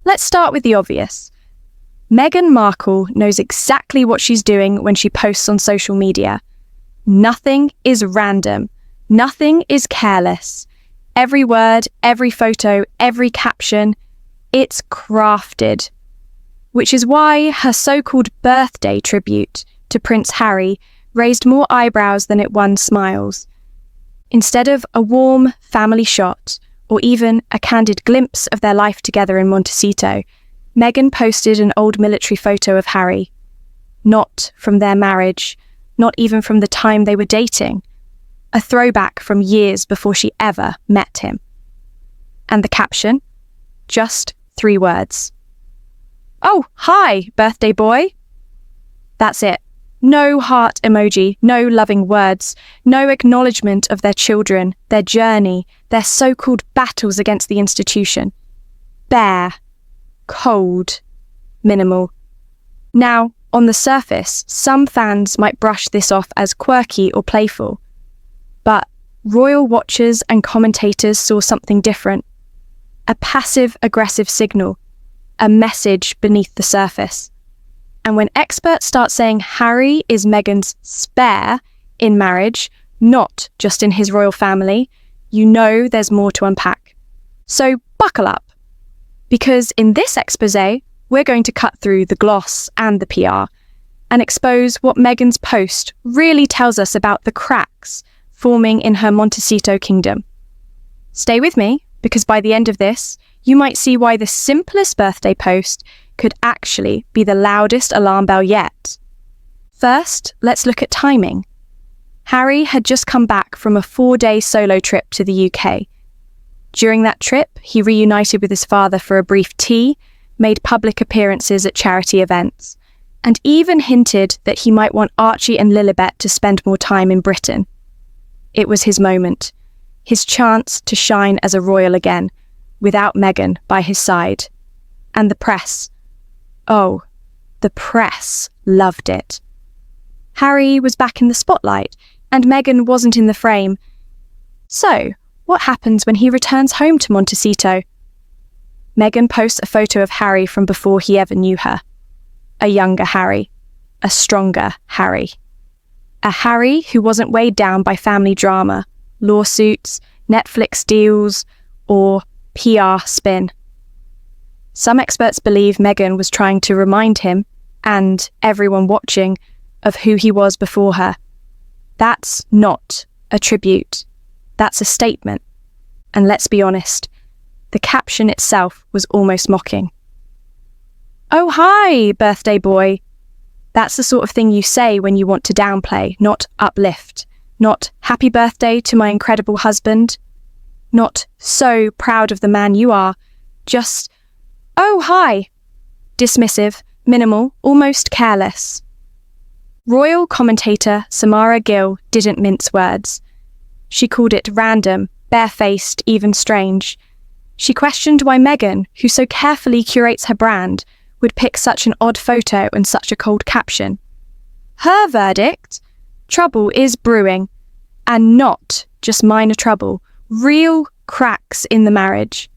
Let's start with the obvious. Meghan Markle knows exactly what she's doing when she posts on social media. Nothing is random. Nothing is careless. Every word, every photo, every caption, it's crafted. Which is why her so-called birthday tribute to Prince Harry raised more eyebrows than it won smiles. Instead of a warm family shot, or even a candid glimpse of their life together in Montecito, Meghan posted an old military photo of Harry. Not from their marriage, not even from the time they were dating. A throwback from years before she ever met him. And the caption? Just 3 words. "Oh, hi, birthday boy." That's it. No heart emoji, no loving words, no acknowledgement of their children, their journey, their so-called battles against the institution. Bare, cold, minimal. Now, on the surface, some fans might brush this off as quirky or playful. But royal watchers and commentators saw something different. A passive-aggressive signal, a message beneath the surface. And when experts start saying Harry is Meghan's spare in marriage, not just in his royal family, you know there's more to unpack. So buckle up, because in this exposé, we're going to cut through the gloss and the PR and expose what Meghan's post really tells us about the cracks forming in her Montecito kingdom. Stay with me, because by the end of this, you might see why the simplest birthday post could actually be the loudest alarm bell yet. First, let's look at timing. Harry had just come back from a 4-day solo trip to the UK. During that trip, he reunited with his father for a brief tea, made public appearances at charity events, and even hinted that he might want Archie and Lilibet to spend more time in Britain. It was his moment, his chance to shine as a royal again, without Meghan by his side. And the press. Oh, the press loved it. Harry was back in the spotlight, and Meghan wasn't in the frame. So, what happens when he returns home to Montecito? Meghan posts a photo of Harry from before he ever knew her. A younger Harry. A stronger Harry. A Harry who wasn't weighed down by family drama, lawsuits, Netflix deals, or PR spin. Some experts believe Meghan was trying to remind him, and everyone watching, of who he was before her. That's not a tribute. That's a statement. And let's be honest, the caption itself was almost mocking. "Oh, hi, birthday boy." That's the sort of thing you say when you want to downplay, not uplift. Not "happy birthday to my incredible husband." Not "so proud of the man you are." Just "oh, hi." Dismissive, minimal, almost careless. Royal commentator Samara Gill didn't mince words. She called it random, barefaced, even strange. She questioned why Meghan, who so carefully curates her brand, would pick such an odd photo and such a cold caption. Her verdict? Trouble is brewing. And not just minor trouble, real cracks in the marriage.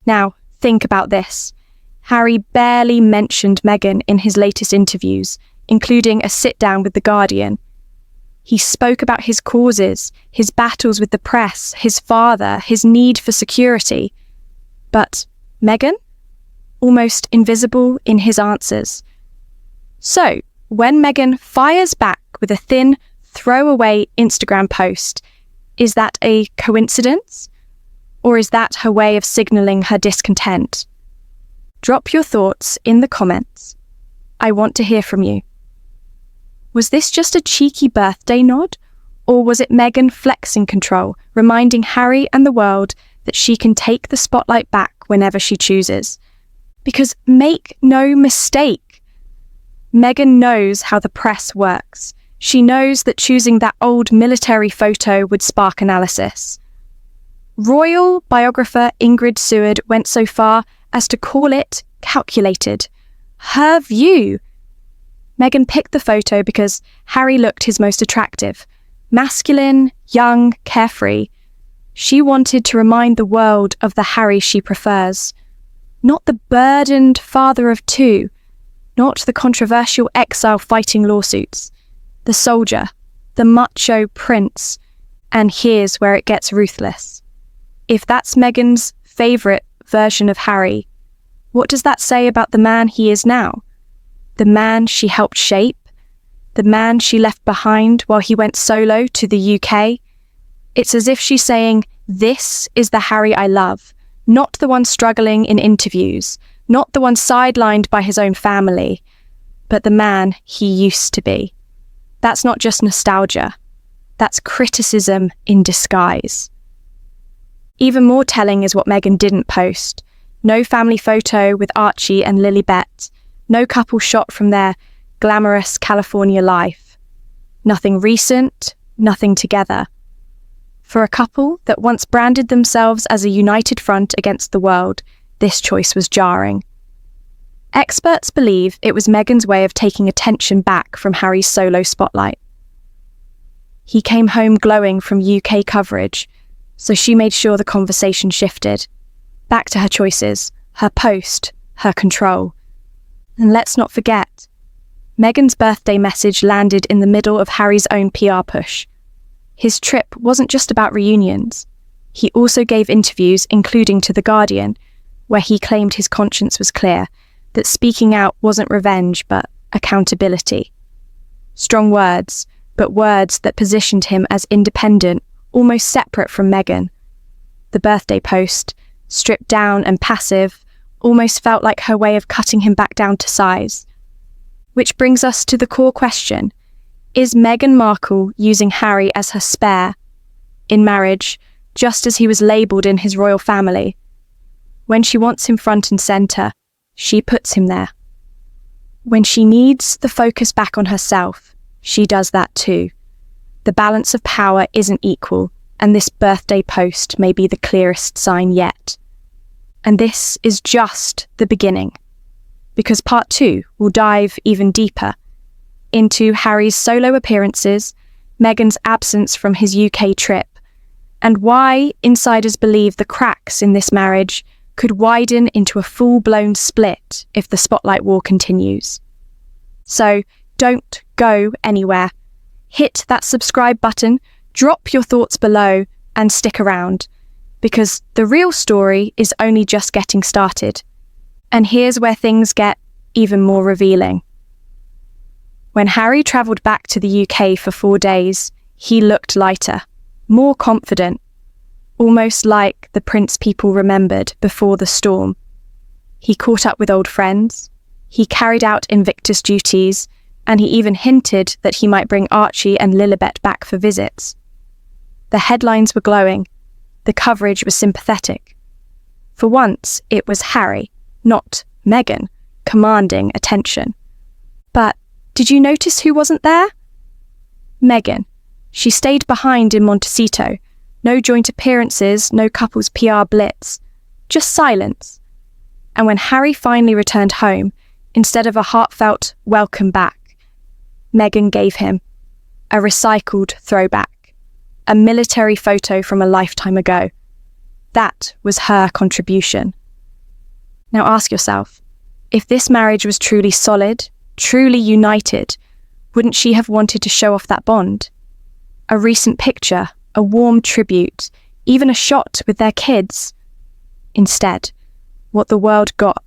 Now, think about this. Harry barely mentioned Meghan in his latest interviews, including a sit-down with The Guardian. He spoke about his causes, his battles with the press, his father, his need for security. But Meghan? Almost invisible in his answers. So, when Meghan fires back with a thin, throwaway Instagram post, is that a coincidence? Or is that her way of signalling her discontent? Drop your thoughts in the comments. I want to hear from you. Was this just a cheeky birthday nod? Or was it Meghan flexing control, reminding Harry and the world that she can take the spotlight back whenever she chooses? Because make no mistake, Meghan knows how the press works. She knows that choosing that old military photo would spark analysis. Royal biographer Ingrid Seward went so far as to call it calculated. Her view. Meghan picked the photo because Harry looked his most attractive. Masculine, young, carefree. She wanted to remind the world of the Harry she prefers. not the burdened father of two, not the controversial exile fighting lawsuits, the soldier, the macho prince. And here's where it gets ruthless. If that's Meghan's favourite version of Harry, what does that say about the man he is now? The man she helped shape? The man she left behind while he went solo to the UK? It's as if she's saying, this is the Harry I love, not the one struggling in interviews, not the one sidelined by his own family, but the man he used to be. That's not just nostalgia. That's criticism in disguise. Even more telling is what Meghan didn't post. No family photo with Archie and Lilibet. No couple shot from their glamorous California life. Nothing recent, nothing together. For a couple that once branded themselves as a united front against the world, this choice was jarring. Experts believe it was Meghan's way of taking attention back from Harry's solo spotlight. He came home glowing from UK coverage, so she made sure the conversation shifted. Back to her choices, her post, her control. And let's not forget, Meghan's birthday message landed in the middle of Harry's own PR push. His trip wasn't just about reunions. He also gave interviews, including to The Guardian, where he claimed his conscience was clear, that speaking out wasn't revenge, but accountability. Strong words, but words that positioned him as independent, almost separate from Meghan. The birthday post, stripped down and passive, almost felt like her way of cutting him back down to size. Which brings us to the core question. Is Meghan Markle using Harry as her spare in marriage, just as he was labelled in his royal family? When she wants him front and centre, she puts him there. When she needs the focus back on herself, she does that too. The balance of power isn't equal, and this birthday post may be the clearest sign yet. And this is just the beginning, because part 2 will dive even deeper into Harry's solo appearances, Meghan's absence from his UK trip, and why insiders believe the cracks in this marriage could widen into a full-blown split if the spotlight war continues. So don't go anywhere. Hit that subscribe button, drop your thoughts below, and stick around, because the real story is only just getting started. And here's where things get even more revealing. When Harry travelled back to the UK for 4 days, he looked lighter, more confident, almost like the prince people remembered before the storm. He caught up with old friends, he carried out Invictus duties, and he even hinted that he might bring Archie and Lilibet back for visits. The headlines were glowing, the coverage was sympathetic. For once, it was Harry, not Meghan, commanding attention. But did you notice who wasn't there? Meghan. She stayed behind in Montecito. No joint appearances, no couple's PR blitz. Just silence. And when Harry finally returned home, instead of a heartfelt welcome back, Meghan gave him a recycled throwback, a military photo from a lifetime ago. That was her contribution. Now ask yourself, if this marriage was truly solid, truly united, wouldn't she have wanted to show off that bond? A recent picture, a warm tribute, even a shot with their kids. Instead, what the world got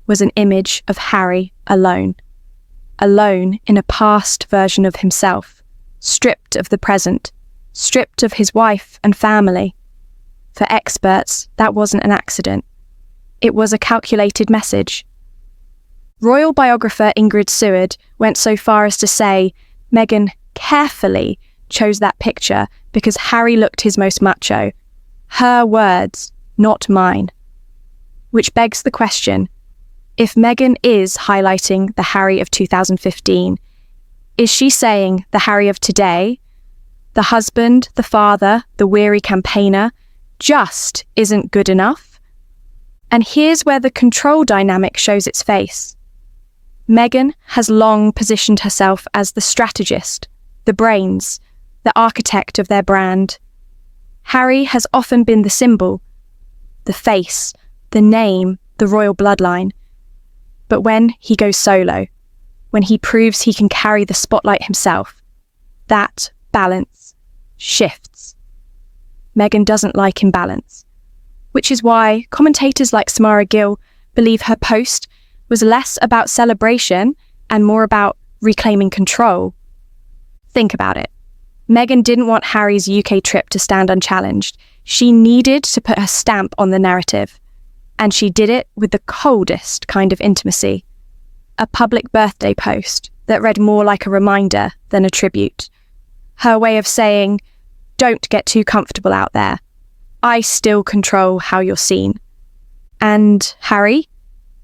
was an image of Harry alone. Alone in a past version of himself, stripped of the present, stripped of his wife and family. For experts, that wasn't an accident. It was a calculated message. Royal biographer Ingrid Seward went so far as to say Meghan carefully chose that picture because Harry looked his most macho. Her words, not mine. Which begs the question, if Meghan is highlighting the Harry of 2015, is she saying the Harry of today, the husband, the father, the weary campaigner, just isn't good enough? And here's where the control dynamic shows its face. Meghan has long positioned herself as the strategist, the brains, the architect of their brand. Harry has often been the symbol, the face, the name, the royal bloodline. But when he goes solo, when he proves he can carry the spotlight himself, that balance shifts. Meghan doesn't like imbalance, which is why commentators like Samara Gill believe her post was less about celebration and more about reclaiming control. Think about it. Meghan didn't want Harry's UK trip to stand unchallenged. She needed to put her stamp on the narrative, and she did it with the coldest kind of intimacy. A public birthday post that read more like a reminder than a tribute. Her way of saying, don't get too comfortable out there. I still control how you're seen. And Harry?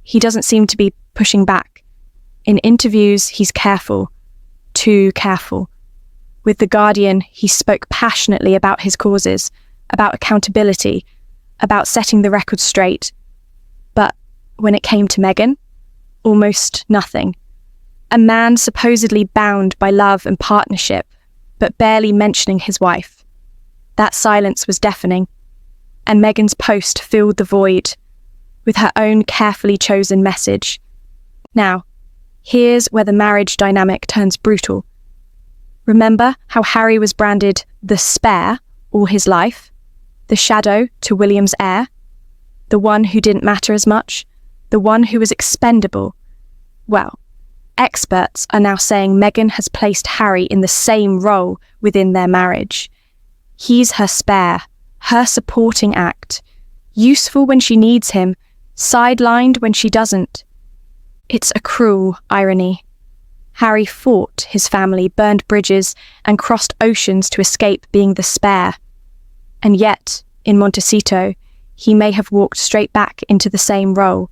He doesn't seem to be pushing back. In interviews, he's careful. Too careful. With The Guardian, he spoke passionately about his causes, about accountability, about setting the record straight. But when it came to Meghan, almost nothing. A man supposedly bound by love and partnership, but barely mentioning his wife. That silence was deafening, and Meghan's post filled the void with her own carefully chosen message. Now, here's where the marriage dynamic turns brutal. Remember how Harry was branded the spare all his life? The shadow to William's heir? The one who didn't matter as much? The one who was expendable? Well, experts are now saying Meghan has placed Harry in the same role within their marriage. He's her spare, her supporting act, useful when she needs him, sidelined when she doesn't. It's a cruel irony. Harry fought his family, burned bridges, and crossed oceans to escape being the spare. And yet, in Montecito, he may have walked straight back into the same role,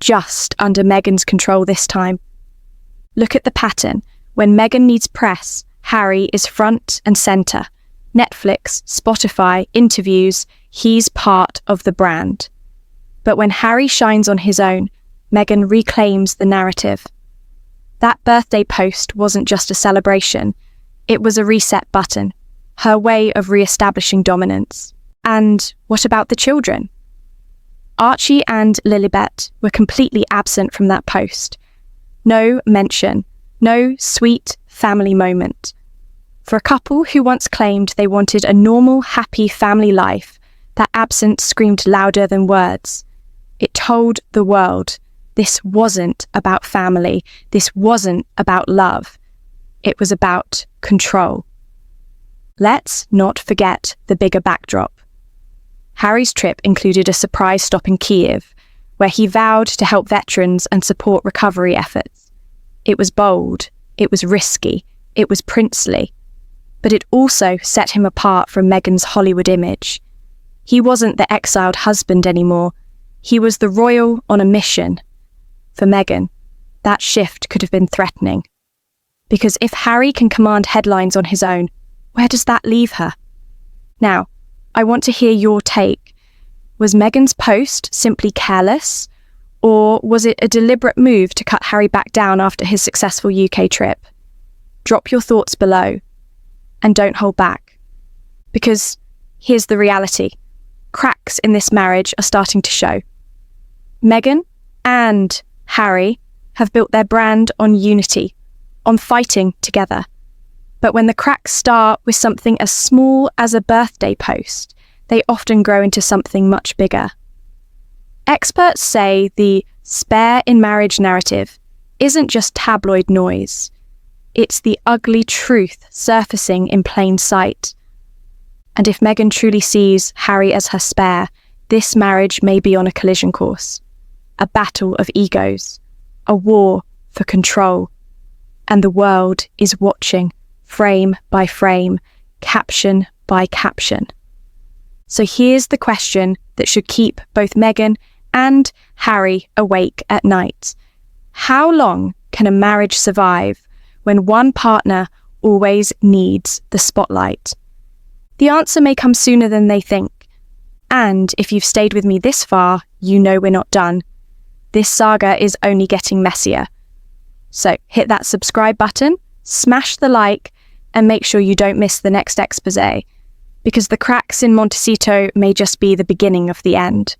just under Meghan's control this time. Look at the pattern. When Meghan needs press, Harry is front and centre. Netflix, Spotify, interviews, he's part of the brand. But when Harry shines on his own, Meghan reclaims the narrative. That birthday post wasn't just a celebration, it was a reset button, her way of re-establishing dominance. And what about the children? Archie and Lilibet were completely absent from that post. No mention, no sweet family moment. For a couple who once claimed they wanted a normal, happy family life, that absence screamed louder than words. It told the world this wasn't about family, this wasn't about love. It was about control. Let's not forget the bigger backdrop. Harry's trip included a surprise stop in Kiev, where he vowed to help veterans and support recovery efforts. It was bold, it was risky, it was princely, but it also set him apart from Meghan's Hollywood image. He wasn't the exiled husband anymore, he was the royal on a mission. For Meghan, that shift could have been threatening. Because if Harry can command headlines on his own, where does that leave her? Now, I want to hear your take. Was Meghan's post simply careless, or was it a deliberate move to cut Harry back down after his successful UK trip? Drop your thoughts below, and don't hold back. Because here's the reality. Cracks in this marriage are starting to show. Meghan and Harry have built their brand on unity, on fighting together. But when the cracks start with something as small as a birthday post, they often grow into something much bigger. Experts say the spare in marriage narrative isn't just tabloid noise. It's the ugly truth surfacing in plain sight. And if Meghan truly sees Harry as her spare, this marriage may be on a collision course. A battle of egos, a war for control. And the world is watching, frame by frame, caption by caption. So here's the question that should keep both Meghan and Harry awake at night. How long can a marriage survive when one partner always needs the spotlight? The answer may come sooner than they think. And if you've stayed with me this far, you know we're not done. This saga is only getting messier. So hit that subscribe button, smash the like, and make sure you don't miss the next exposé, because the cracks in Montecito may just be the beginning of the end.